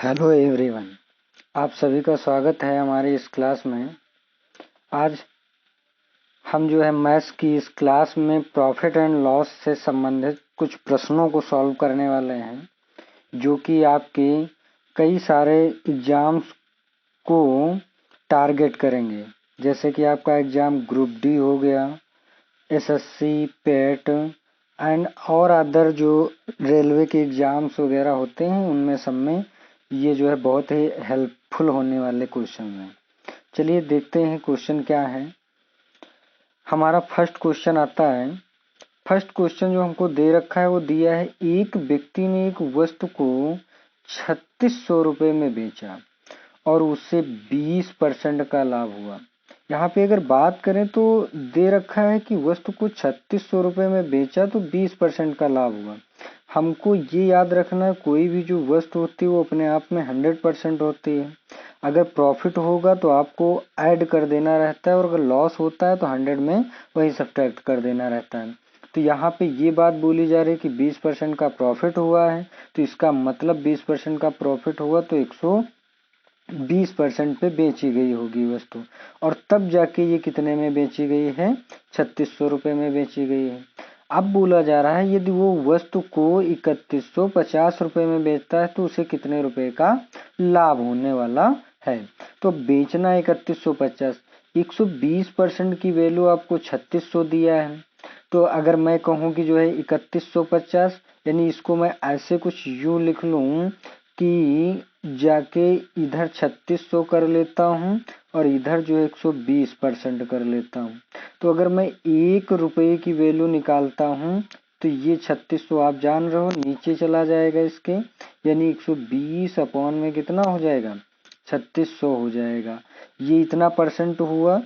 Hello everyone, आप सभी का स्वागत है हमारी इस क्लास में। आज हम मैथ्स की इस क्लास में प्रॉफिट एंड लॉस से संबंधित कुछ प्रश्नों को सॉल्व करने वाले हैं, जो कि आपके कई सारे एग्जाम्स को टारगेट करेंगे। जैसे कि आपका एग्ज़ाम ग्रुप डी हो गया, एसएससी, पेट एंड और अदर जो रेलवे के एग्ज़ाम्स वगैरह होते हैं, उनमें सब में ये बहुत ही हेल्पफुल होने वाले क्वेश्चन हैं। चलिए देखते हैं क्वेश्चन क्या है। हमारा फर्स्ट क्वेश्चन आता है। फर्स्ट क्वेश्चन जो हमको दे रखा है वो दिया है, एक व्यक्ति ने एक वस्तु को 3600 रुपये में बेचा और उससे 20% का लाभ हुआ। यहाँ पे अगर बात करें तो दे रखा है कि वस्तु को 3600 रुपये में बेचा तो 20% का लाभ हुआ। हमको ये याद रखना है, कोई भी जो वस्तु होती है वो अपने आप में 100% होती है। अगर प्रॉफिट होगा तो आपको ऐड कर देना रहता है, और अगर लॉस होता है तो 100 में वही सब्ट्रैक्ट कर देना रहता है। तो यहाँ पे ये बात बोली जा रही है कि 20% का प्रॉफिट हुआ है, तो इसका मतलब 20% का प्रॉफिट हुआ तो 120% पे बेची गई होगी वस्तु, और तब जाके ये कितने में बेची गई है, 3600 रुपये में बेची गई है। अब बोला जा रहा है यदि वो वस्तु को 3150 रुपये में बेचता है तो उसे कितने रुपए का लाभ होने वाला है। तो बेचना 3150, 120% की वैल्यू आपको 3600 दिया है। तो अगर मैं कहूँ कि 3150, यानी इसको मैं ऐसे कुछ यूँ लिख लूँ कि जाके इधर 3600 कर लेता हूँ और इधर 120% कर लेता हूँ। तो अगर मैं 1 रुपये की वैल्यू निकालता हूँ तो ये 3600 आप जान रहे हो नीचे चला जाएगा इसके, यानी 120 अपॉन में कितना हो जाएगा, 3600 हो जाएगा। ये इतना परसेंट हुआ।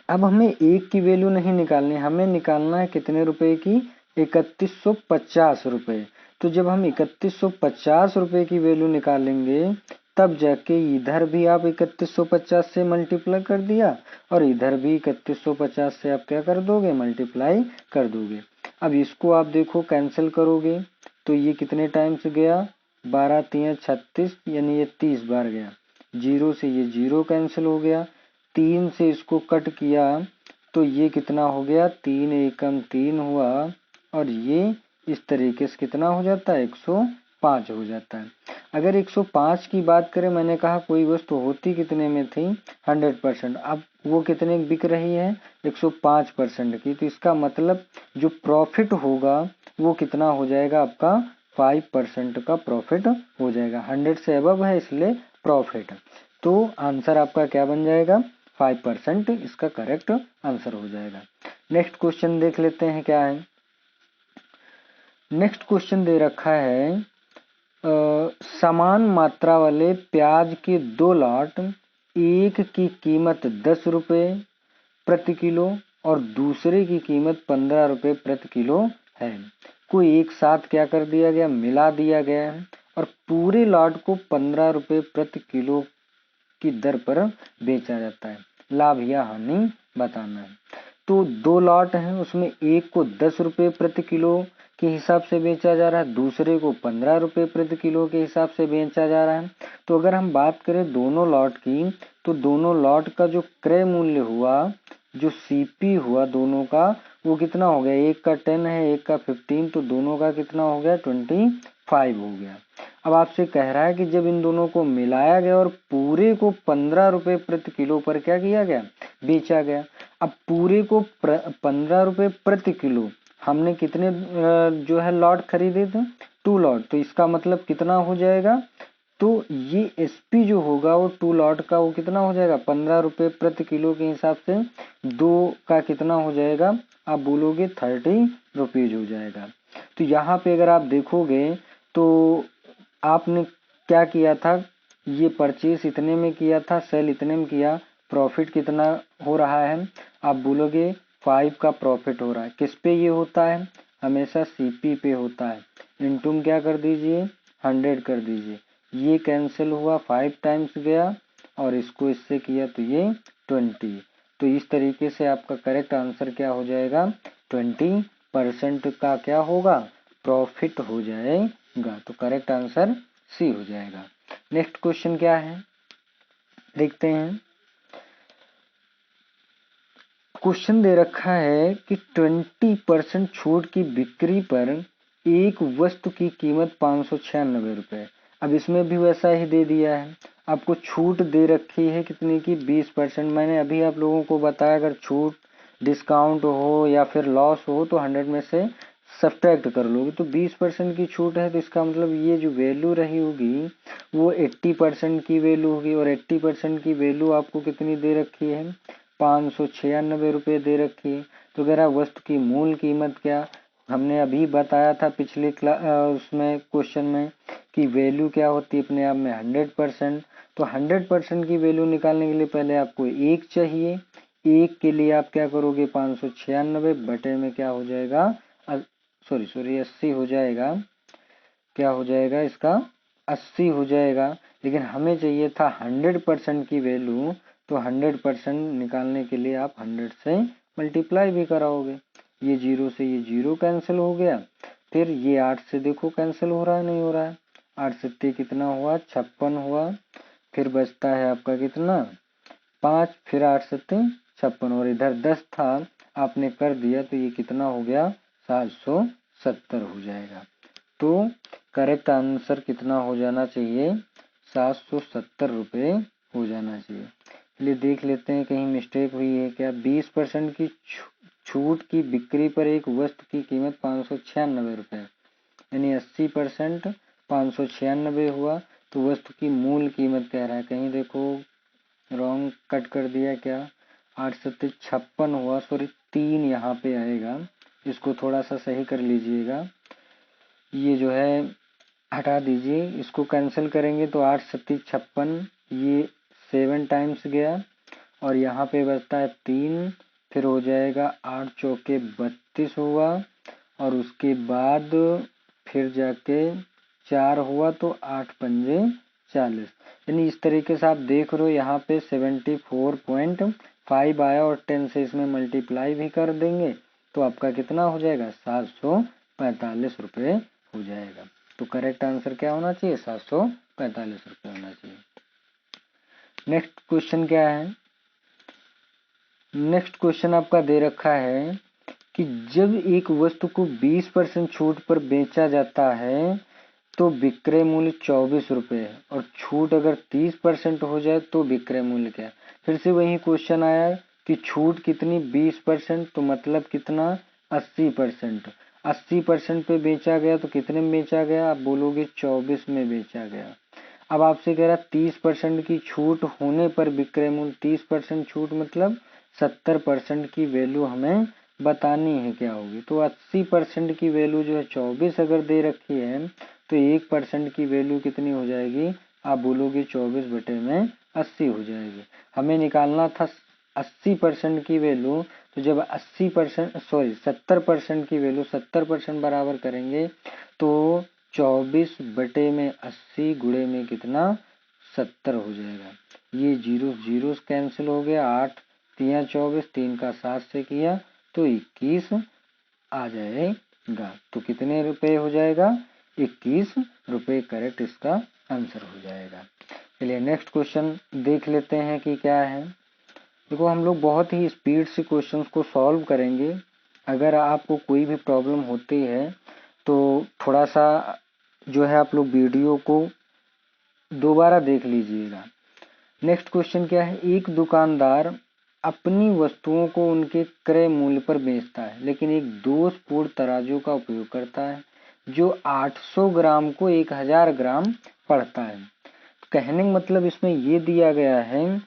अब हमें 1 की वैल्यू नहीं निकालनी, हमें निकालना है कितने रुपए की, 3150 रुपये। तो जब हम 3150 रुपये की वैल्यू निकालेंगे तब जाके इधर भी आप 3150 से मल्टीप्लाई कर दिया और इधर भी 3150 से आप क्या कर दोगे, मल्टीप्लाई कर दोगे। अब इसको आप देखो कैंसिल करोगे तो ये कितने टाइम्स गया, 12 3 36, यानी ये 30 बार गया। जीरो से ये जीरो कैंसिल हो गया, 3 से इसको कट किया तो ये कितना हो गया, 3 एकम 3 हुआ, और ये इस तरीके से कितना हो जाता है, 105 हो जाता है। अगर 105 की बात करें, मैंने कहा कोई वस्तु होती कितने में थी, 100%। अब वो कितने बिक रही है, 105% की। तो इसका मतलब जो प्रॉफिट होगा वो कितना हो जाएगा आपका, 5% का प्रॉफिट हो जाएगा। 100 से अबव है इसलिए प्रॉफिट। तो आंसर आपका क्या बन जाएगा, 5% इसका करेक्ट आंसर हो जाएगा। नेक्स्ट क्वेश्चन देख लेते हैं क्या है। नेक्स्ट क्वेश्चन दे रखा है, समान मात्रा वाले प्याज के 2 लॉट, एक की कीमत 10 रुपये प्रति किलो और दूसरे की कीमत 15 रुपये प्रति किलो है। को एक साथ क्या कर दिया गया, मिला दिया गया है, और पूरे लॉट को 15 रुपये प्रति किलो की दर पर बेचा जाता है। लाभ या हानि बताना है। तो 2 लॉट हैं, उसमें एक को 10 रुपये प्रति किलो के हिसाब से बेचा जा रहा है, दूसरे को 15 रुपये प्रति किलो के हिसाब से बेचा जा रहा है। तो अगर हम बात करें दोनों लॉट की, तो दोनों लॉट का जो क्रय मूल्य हुआ, जो सीपी हुआ दोनों का, वो कितना हो गया, एक का 10 है, एक का 15, तो दोनों का कितना हो गया, 25 हो गया। अब आपसे कह रहा है कि जब इन दोनों को मिलाया गया और पूरे को 15 रुपये प्रति किलो पर क्या किया गया, बेचा गया। अब पूरे को 15 रुपये प्रति किलो, हमने कितने लॉट खरीदे थे, 2 लॉट। तो इसका मतलब कितना हो जाएगा, तो ये एसपी जो होगा वो 2 लॉट का वो कितना हो जाएगा, 15 रुपये प्रति किलो के हिसाब से 2 का कितना हो जाएगा, आप बोलोगे 30 रुपीज हो जाएगा। तो यहाँ पे अगर आप देखोगे तो आपने क्या किया था, ये परचेस इतने में किया था, सेल इतने में किया, प्रॉफिट कितना हो रहा है, आप बोलोगे 5 का प्रॉफिट हो रहा है। किस पे ये होता है, हमेशा सीपी पे होता है। इनटू क्या कर दीजिए, 100 कर दीजिए। ये कैंसिल हुआ, 5 टाइम्स गया, और इसको इससे किया तो ये 20। तो इस तरीके से आपका करेक्ट आंसर क्या हो जाएगा, 20% का क्या होगा, प्रॉफिट हो जाएगा। तो करेक्ट आंसर सी हो जाएगा। नेक्स्ट क्वेश्चन क्या है देखते हैं। क्वेश्चन दे रखा है कि 20% छूट की बिक्री पर एक वस्तु की कीमत 596 रुपये। अब इसमें भी वैसा ही दे दिया है, आपको छूट दे रखी है कितनी की 20%। मैंने अभी आप लोगों को बताया अगर छूट डिस्काउंट हो या फिर लॉस हो तो 100 में से सब्ट्रैक्ट कर लोगे तो 20% की छूट है, तो इसका मतलब ये जो वैल्यू रही होगी वो 80% की वैल्यू होगी। और 80% की वैल्यू आपको कितनी दे रखी है 596 रुपये दे रखी है। तो कह रहा वस्तु की मूल कीमत क्या, हमने अभी बताया था पिछले उसमें क्वेश्चन में कि वैल्यू क्या होती है अपने आप में 100%। तो 100% की वैल्यू निकालने के लिए पहले आपको एक चाहिए, एक के लिए आप क्या करोगे 596 बटे में क्या हो जाएगा सॉरी 80 हो जाएगा, क्या हो जाएगा इसका 80 हो जाएगा। लेकिन हमें चाहिए था 100% की वैल्यू, तो 100% निकालने के लिए आप 100 से मल्टीप्लाई भी कराओगे। ये 0 से ये 0 कैंसिल हो गया, फिर ये 8 से देखो कैंसिल हो रहा है नहीं हो रहा है, 8 सत्ते कितना हुआ 56 हुआ, फिर बचता है आपका कितना 5, फिर 8 सत्ते 56 और इधर 10 था आपने कर दिया तो ये कितना हो गया 770 हो जाएगा। तो करेक्ट आंसर कितना हो जाना चाहिए 770 रुपये हो जाना चाहिए। चलिए देख लेते हैं कहीं मिस्टेक हुई है क्या। 20% की छूट की बिक्री पर एक वस्तु की कीमत 596 रुपये, यानी 80% 596 हुआ, तो वस्तु की मूल कीमत कह रहा है, कहीं देखो रॉन्ग कट कर दिया क्या 8 सत्ते 56 हुआ, सॉरी 3 यहाँ पे आएगा, इसको थोड़ा सा सही कर लीजिएगा। ये जो है हटा दीजिए, इसको कैंसिल करेंगे तो 8 सत्ती 56, ये 7 टाइम्स गया और यहाँ पे बचता है 3, फिर हो जाएगा 8 चौके 32 हुआ और उसके बाद फिर जाके 4 हुआ तो 8 पंजे 40। यानी इस तरीके से आप देख रहे हो यहाँ पे 74.5 आया और 10 से इसमें मल्टीप्लाई भी कर देंगे तो आपका कितना हो जाएगा 745 रुपये हो जाएगा। तो करेक्ट आंसर क्या होना चाहिए 745 रुपये होना चाहिए। नेक्स्ट क्वेश्चन क्या है, नेक्स्ट क्वेश्चन आपका दे रखा है कि जब एक वस्तु को 20% छूट पर बेचा जाता है तो विक्रय मूल्य 24 रुपये है और छूट अगर 30% हो जाए तो विक्रय मूल्य क्या है। फिर से वही क्वेश्चन आया कि छूट कितनी 20%, तो मतलब कितना 80%। 80% पे बेचा गया तो कितने में बेचा गया, आप बोलोगे 24 में बेचा गया। अब आपसे कह रहा 30% की छूट होने पर विक्रय मूल्य, 30% छूट मतलब 70% की वैल्यू हमें बतानी है क्या होगी। तो 80% की वैल्यू जो है 24 अगर दे रखी है तो 1% की वैल्यू कितनी हो जाएगी, आप बोलोगे 24 बटे में 80 हो जाएगी। हमें निकालना था 80% की वैल्यू, तो जब 70% की वैल्यू 70% बराबर करेंगे तो 24 बटे में 80 गुणे में कितना 70 हो जाएगा। ये जीरो जीरो कैंसिल हो गया, 8 3 24, 3 का 7 से किया तो 21 आ जाएगा। तो कितने रुपए हो जाएगा 21 रुपये करेक्ट इसका आंसर हो जाएगा। चलिए नेक्स्ट क्वेश्चन देख लेते हैं कि क्या है। देखो हम लोग बहुत ही स्पीड से क्वेश्चंस को सॉल्व करेंगे, अगर आपको कोई भी प्रॉब्लम होती है तो थोड़ा सा जो है आप लोग वीडियो को दोबारा देख लीजिएगा। नेक्स्ट क्वेश्चन क्या है, एक दुकानदार अपनी वस्तुओं को उनके क्रय मूल्य पर बेचता है लेकिन एक दोषपूर्ण तराजू का उपयोग करता है जो 800 ग्राम को 1000 ग्राम पड़ता है। कहने का मतलब इसमें ये दिया गया है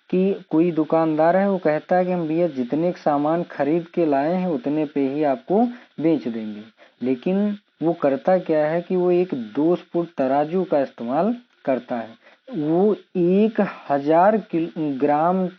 कि कोई दुकानदार है वो कहता है कि हम भैया जितने सामान खरीद के लाए हैं उतने पे ही आपको बेच देंगे, लेकिन वो करता क्या है कि वो एक दोषपूर्ण तराजू का इस्तेमाल करता है। वो 1000 ग्राम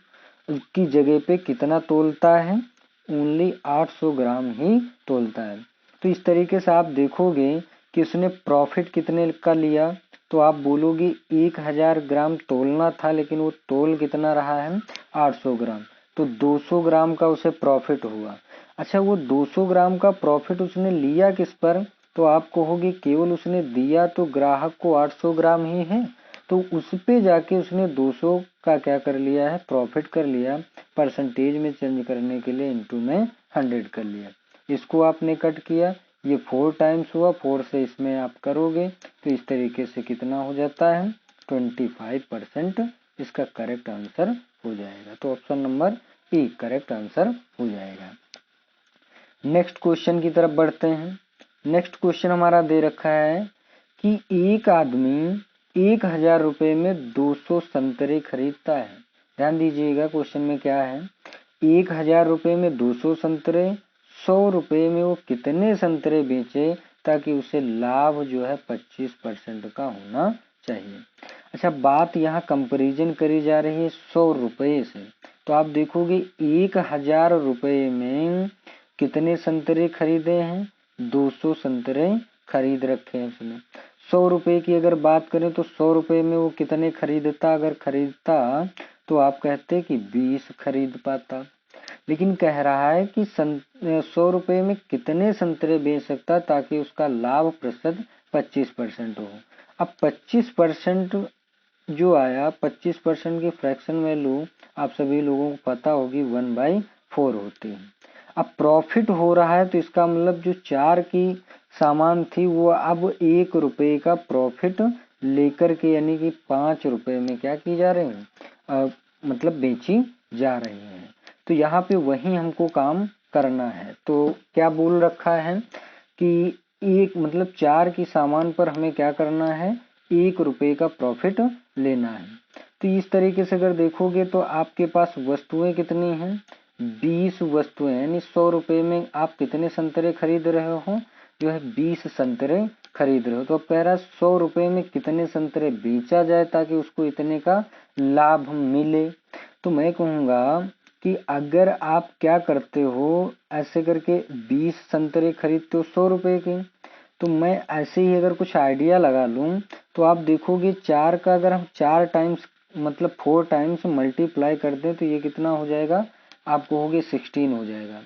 की जगह पे कितना तोलता है, ओनली 800 ग्राम ही तोलता है। तो इस तरीके से आप देखोगे कि उसने प्रॉफिट कितने का लिया, तो आप बोलोगे 1000 ग्राम तोलना था लेकिन वो तोल कितना रहा है 800 ग्राम, तो 200 ग्राम का उसे प्रॉफिट हुआ। अच्छा वो 200 ग्राम का प्रॉफिट उसने लिया किस पर, तो आप कहोगे केवल उसने दिया तो ग्राहक को 800 ग्राम ही है, तो उस पे जाके उसने 200 का क्या कर लिया है, प्रॉफिट कर लिया, परसेंटेज में चेंज करने के लिए इनटू में 100 कर लिया। इसको आपने कट किया, ये 4 टाइम्स हुआ, 4 से इसमें आप करोगे तो इस तरीके से कितना हो जाता है, 25% इसका करेक्ट आंसर हो जाएगा। तो option number A correct answer हो जाएगा। नेक्स्ट क्वेश्चन की तरफ बढ़ते हैं। नेक्स्ट क्वेश्चन हमारा दे रखा है कि एक आदमी 1000 रुपये में 200 संतरे खरीदता है। ध्यान दीजिएगा क्वेश्चन में क्या है, 1000 रुपये में 200 संतरे, 100 रुपये में वो कितने संतरे बेचे ताकि उसे लाभ जो है 25% का होना चाहिए। अच्छा, बात यहाँ कंपैरिजन करी जा रही है 100 रुपये से, तो आप देखोगे 1000 रुपये में कितने संतरे खरीदे हैं, 200 संतरे खरीद रखे हैं उसने। 100 रुपये की अगर बात करें तो 100 रुपये में वो कितने खरीदता, अगर खरीदता तो आप कहते कि 20 खरीद पाता, लेकिन कह रहा है कि 100 रुपये में कितने संतरे बेच सकता ताकि उसका लाभ प्रतिशत 25% हो। अब 25% जो आया, 25% की फ्रैक्शन वैल्यू आप सभी लोगों को पता होगी 1/4 होती है। अब प्रॉफिट हो रहा है तो इसका मतलब जो 4 की सामान थी वो अब 1 रुपये का प्रॉफिट लेकर के यानी कि 5 रुपये में क्या की जा रही है, मतलब बेची जा रही है। तो यहाँ पे वही हमको काम करना है। तो क्या बोल रखा है कि एक मतलब 4 की सामान पर हमें क्या करना है, 1 रुपये का प्रॉफिट लेना है। तो इस तरीके से अगर देखोगे तो आपके पास वस्तुएं कितनी हैं, 20 वस्तुएं, यानी 100 रुपये में आप कितने संतरे खरीद रहे हो, जो है 20 संतरे खरीद रहे हो। तो कह रहा है 100 रुपये में कितने संतरे बेचा जाए ताकि उसको इतने का लाभ मिले। तो मैं कहूँगा कि अगर आप क्या करते हो, ऐसे करके 20 संतरे खरीदते हो 100 रुपये के, तो मैं ऐसे ही अगर कुछ आइडिया लगा लूँ तो आप देखोगे 4 का अगर हम 4 टाइम्स मतलब 4 टाइम्स मल्टीप्लाई कर दें तो ये कितना हो जाएगा, आप कहोगे 16 हो जाएगा।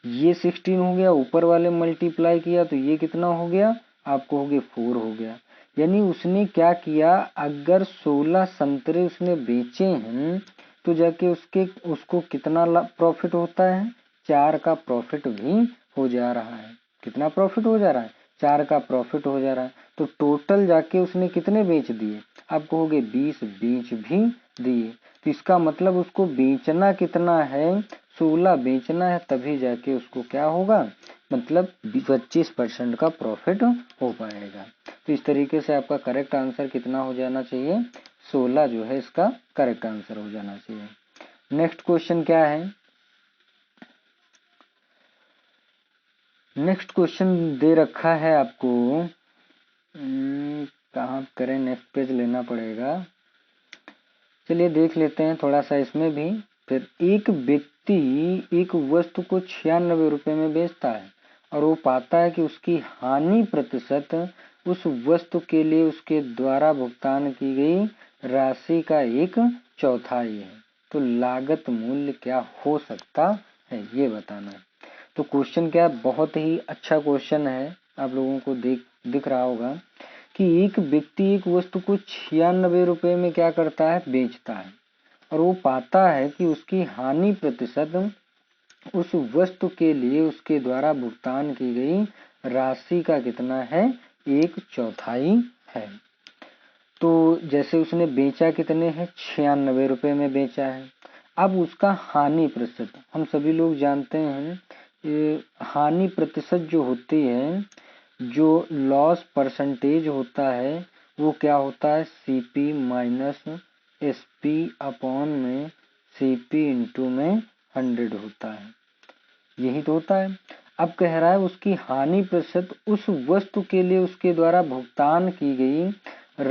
ये 16 हो गया, ऊपर वाले मल्टीप्लाई किया तो ये कितना हो गया, आप कहोगे 4 हो गया। यानी उसने क्या किया, अगर 16 संतरे उसने बेचे हैं तो जाके उसको कितना प्रॉफिट होता है, 4 का प्रॉफिट भी हो जा रहा है। कितना प्रॉफिट हो जा रहा है, 4 का प्रॉफिट हो जा रहा है। तो टोटल जाके उसने कितने बेच दिए, आप कहोगे 20 बेच भी दिए। तो इसका मतलब उसको बेचना कितना है, 16 बेचना है, तभी जाके उसको क्या होगा, मतलब 25% का प्रॉफिट हो पाएगा। तो इस तरीके से आपका करेक्ट आंसर कितना हो जाना चाहिए, 16 जो है इसका करेक्ट आंसर हो जाना चाहिए। नेक्स्ट क्वेश्चन क्या है, नेक्स्ट क्वेश्चन दे रखा है आपको, कहाँ करें, नेक्स्ट पेज लेना पड़ेगा। चलिए देख लेते हैं थोड़ा सा इसमें भी। फिर एक व्यक्ति एक वस्तु को 96 रुपये में बेचता है और वो पाता है कि उसकी हानि प्रतिशत उस वस्तु के लिए उसके द्वारा भुगतान की गई राशि का 1/4 है। तो लागत मूल्य क्या हो सकता है, ये बताना है। तो क्वेश्चन क्या है, बहुत ही अच्छा क्वेश्चन है, आप लोगों को दिख रहा होगा कि एक व्यक्ति एक वस्तु को 96 रुपये में क्या करता है, बेचता है और वो पाता है कि उसकी हानि प्रतिशत उस वस्तु के लिए उसके द्वारा भुगतान की गई राशि का कितना है, 1/4 है। तो जैसे उसने बेचा कितने हैं, 96 रुपये में बेचा है। अब उसका हानि प्रतिशत, हम सभी लोग जानते हैं हानि प्रतिशत जो होती है, जो लॉस परसेंटेज होता है वो क्या होता है, CP माइनस SP अपॉन में CP इंटू में 100 होता है, यही तो होता है। अब कह रहा है उसकी हानि प्रतिशत उस वस्तु के लिए उसके द्वारा भुगतान की गई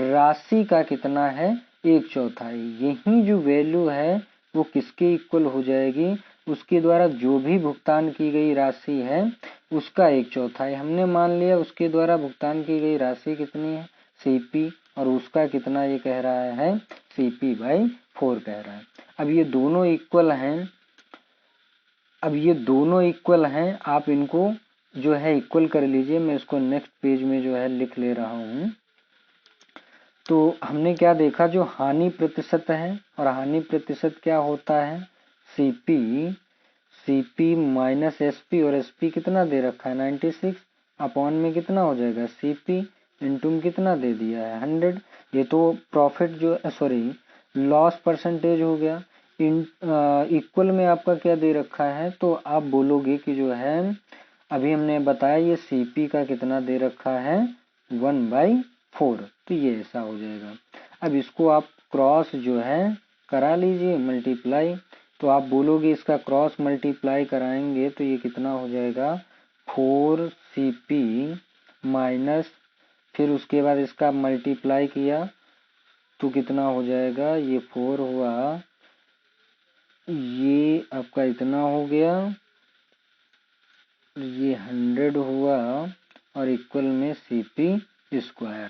राशि का कितना है, 1/4। यही जो वैल्यू है वो किसके इक्वल हो जाएगी, उसके द्वारा जो भी भुगतान की गई राशि है उसका 1/4। हमने मान लिया उसके द्वारा भुगतान की गई राशि कितनी है, CP, और उसका कितना ये कह रहा है, CP/4 कह रहा है। अब ये दोनों इक्वल हैं, आप इनको जो है इक्वल कर लीजिए। मैं इसको नेक्स्ट पेज में जो है लिख ले रहा हूँ। तो हमने क्या देखा, जो हानि प्रतिशत है, और हानि प्रतिशत क्या होता है, सीपी माइनस एसपी, और एसपी कितना दे रखा है 96, अपॉन में कितना हो जाएगा सीपी इंटू में कितना दे दिया है 100। ये तो प्रॉफिट जो सॉरी लॉस परसेंटेज हो गया। इक्वल में आपका क्या दे रखा है, तो आप बोलोगे कि जो है अभी हमने बताया ये सीपी का कितना दे रखा है 1/4, तो ये ऐसा हो जाएगा। अब इसको आप क्रॉस जो है करा लीजिए मल्टीप्लाई, तो आप बोलोगे इसका क्रॉस मल्टीप्लाई कराएंगे तो ये कितना हो जाएगा 4CP माइनस, फिर उसके बाद इसका मल्टीप्लाई किया तो कितना हो जाएगा, ये 4 हुआ, ये आपका इतना हो गया, ये 100 हुआ, और इक्वल में CP स्क्वायर।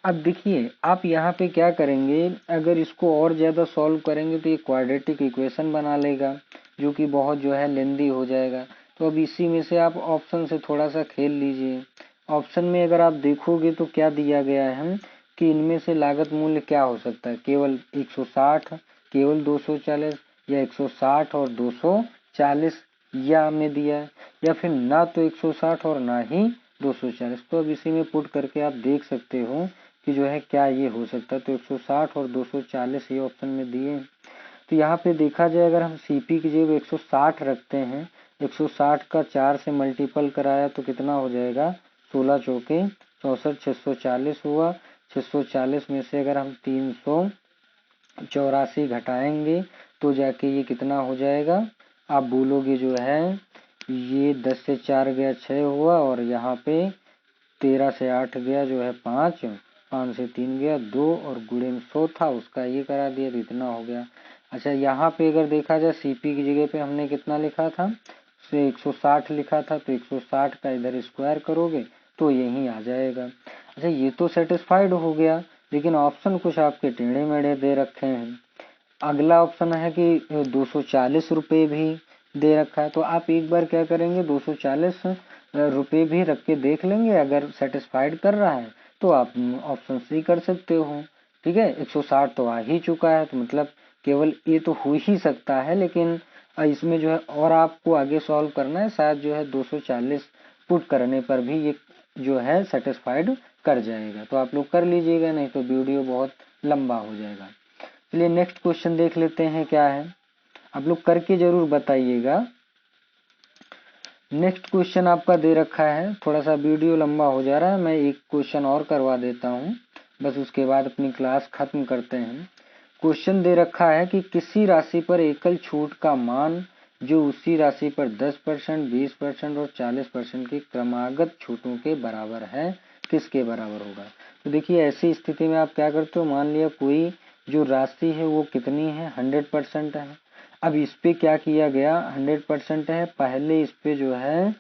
अब देखिए आप यहाँ पे क्या करेंगे, अगर इसको और ज़्यादा सॉल्व करेंगे तो ये क्वाड्रेटिक इक्वेशन बना लेगा, जो कि बहुत जो है लेंदी हो जाएगा। तो अब इसी में से आप ऑप्शन से थोड़ा सा खेल लीजिए। ऑप्शन में अगर आप देखोगे तो क्या दिया गया है कि इनमें से लागत मूल्य क्या हो सकता है, केवल 160, केवल 240, या 160 और 240 या में दिया है, या फिर ना तो 160 और ना ही 240। तो अब इसी में पुट करके आप देख सकते हो कि जो है क्या ये हो सकता है। तो 160 और 240 ये ऑप्शन में दिए। तो यहाँ पे देखा जाए अगर हम सीपी की जगह 160 रखते हैं, 160 का 4 से मल्टीपल कराया तो कितना हो जाएगा 16 चौके 64, 640 हुआ। 640 में से अगर हम 384 घटाएंगे तो जाके ये कितना हो जाएगा, आप बोलोगे जो है ये 10 से 4 गया 6 हुआ, और यहाँ पे 13 से 8 गया जो है 5, 5 से 3 गया 2, और गुणे में 100 था उसका ये करा दिया तो इतना हो गया। अच्छा यहाँ पे अगर देखा जाए सीपी की जगह पे हमने कितना लिखा था, से 160 लिखा था, तो 160 का इधर स्क्वायर करोगे तो यही आ जाएगा। अच्छा ये तो सेटिस्फाइड हो गया, लेकिन ऑप्शन कुछ आपके टेढ़े मेढ़े दे रखे हैं। अगला ऑप्शन है कि 240 रुपये भी दे रखा है, तो आप एक बार क्या करेंगे 240 रुपये भी रख के देख लेंगे, अगर सेटिस्फाइड कर रहा है तो आप ऑप्शन सी कर सकते हो। ठीक है, 160 तो आ ही चुका है, तो मतलब केवल ये तो हो ही सकता है, लेकिन इसमें जो है और आपको आगे सॉल्व करना है, शायद जो है 240 पुट करने पर भी ये जो है सेटिस्फाइड कर जाएगा। तो आप लोग कर लीजिएगा, नहीं तो वीडियो बहुत लंबा हो जाएगा। चलिए नेक्स्ट क्वेश्चन देख लेते हैं क्या है, आप लोग करके जरूर बताइएगा। नेक्स्ट क्वेश्चन आपका दे रखा है, थोड़ा सा वीडियो लंबा हो जा रहा है, मैं एक क्वेश्चन और करवा देता हूँ, बस उसके बाद अपनी क्लास खत्म करते हैं। क्वेश्चन दे रखा है कि किसी राशि पर एकल छूट का मान जो उसी राशि पर 10%, 20% और 40% की क्रमागत छूटों के बराबर है, किसके बराबर होगा। तो देखिए ऐसी स्थिति में आप क्या करते हो, मान लिया कोई जो राशि है वो कितनी है 100% है। अब इस पे क्या किया गया, 100% है, पहले इस पे जो है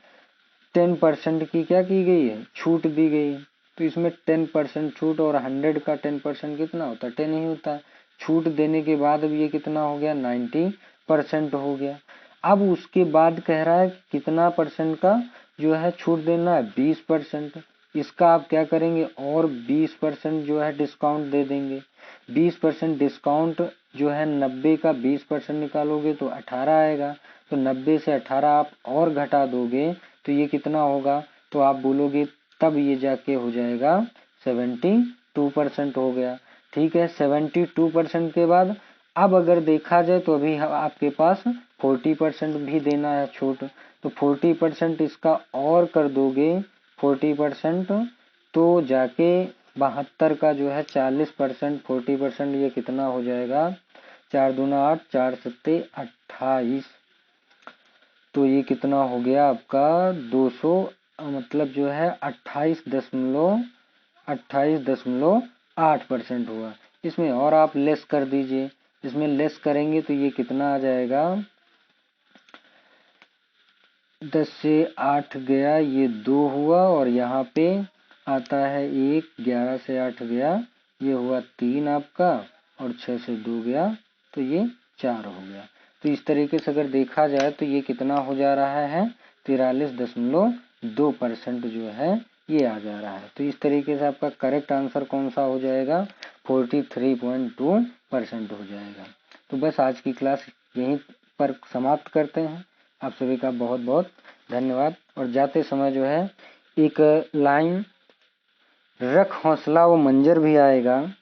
10% की क्या की गई है, छूट दी गई। तो इसमें 10% छूट, और 100 का 10% कितना होता है 10 ही होता है। छूट देने के बाद अब ये कितना हो गया 90% हो गया। अब उसके बाद कह रहा है कितना परसेंट का जो है छूट देना है 20%। इसका आप क्या करेंगे और 20% जो है डिस्काउंट दे देंगे। 20% डिस्काउंट जो है 90 का 20% निकालोगे तो 18 आएगा। तो 90 से 18 आप और घटा दोगे तो ये कितना होगा, तो आप बोलोगे तब ये जाके हो जाएगा 72% हो गया। ठीक है, 72% के बाद अब अगर देखा जाए तो अभी आपके पास 40% भी देना है छूट, तो 40% इसका और कर दोगे 40%, तो जाके 72 का जो है 40%, 40% ये कितना हो जाएगा 4 दूना 8, 4 सत्ते 28, तो ये कितना हो गया आपका 200, मतलब जो है 28.8% हुआ। इसमें और आप लेस कर दीजिए, इसमें लेस करेंगे तो ये कितना आ जाएगा, 10 से 8 गया ये 2 हुआ, और यहाँ पे आता है 1, 11 से 8 गया ये हुआ 3 आपका, और 6 से 2 गया तो ये 4 हो गया। तो इस तरीके से अगर देखा जाए तो ये कितना हो जा रहा है 43.2% जो है ये आ जा रहा है। तो इस तरीके से आपका करेक्ट आंसर कौन सा हो जाएगा, 43.2% हो जाएगा। तो बस आज की क्लास यहीं पर समाप्त करते हैं। आप सभी का बहुत बहुत धन्यवाद। और जाते समय जो है एक लाइन रख हौसला वो मंजर भी आएगा,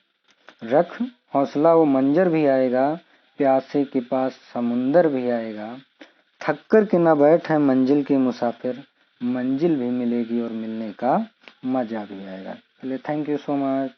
रख हौसला वो मंजर भी आएगा, प्यासे के पास समुंदर भी आएगा, थक कर के न बैठ है मंजिल के मुसाफिर, मंजिल भी मिलेगी और मिलने का मजा भी आएगा। चलिए, थैंक यू सो मच।